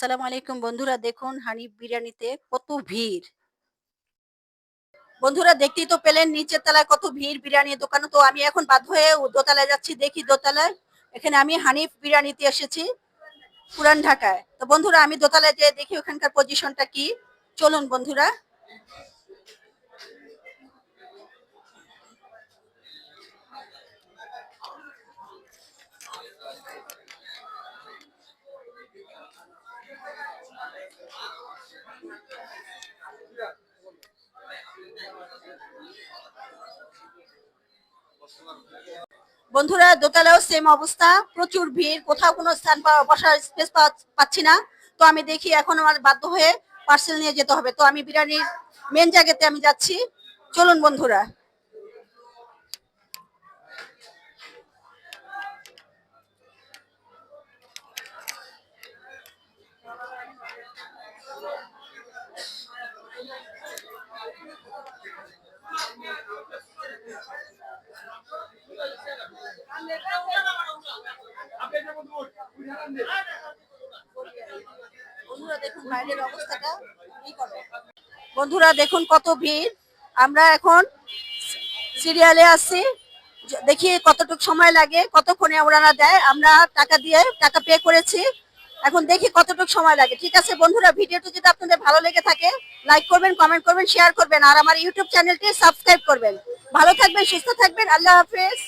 আসসালামু আলাইকুম বন্ধুরা, দেখুন হানিফ বিরিয়ানিতে কত ভিড়। বন্ধুরা দেখতেই তো পেলেন নিচের তলায় কত ভিড় বিরিয়ানির দোকানে। তো আমি এখন বাধ্য হয়ে দোতলায় যাচ্ছি, দেখি দোতলায় এখানে আমি হানিফ বিরিয়ানিতে এসেছি পুরান ঢাকায়। তো বন্ধুরা আমি দোতলায় যেয়ে দেখি ওখানকার পজিশনটা কি। চলুন বন্ধুরা। বন্ধুরা দোতলায়ও সেম অবস্থা, প্রচুর ভিড়, কোথাও কোনো স্থান বসার স্পেস পাচ্ছি না। তো আমি দেখি এখন আমার বাধ্য হয়ে পার্সেল নিয়ে যেতে হবে। তো আমি বিরিয়ানির মেন জায়গাতে আমি যাচ্ছি, চলুন বন্ধুরা। বন্ধুরা দেখুন বাইরের অবস্থাটা কি করে। বন্ধুরা দেখুন কত ভিড়। আমরা এখন সিরিয়ালে আছি, দেখি কতটুকু সময় লাগে, কতক্ষণে ওনারা দেয়। আমরা টাকা পে করেছি, এখন দেখি কতটুকু সময় লাগে। ঠিক আছে বন্ধুরা, ভিডিওটি যদি আপনাদের ভালো লেগে থাকে লাইক করবেন, কমেন্ট করবেন, শেয়ার করবেন আর আমার ইউটিউব চ্যানেলটি সাবস্ক্রাইব করবেন। ভালো থাকবেন, সুস্থ থাকবেন, আল্লাহ হাফেজ।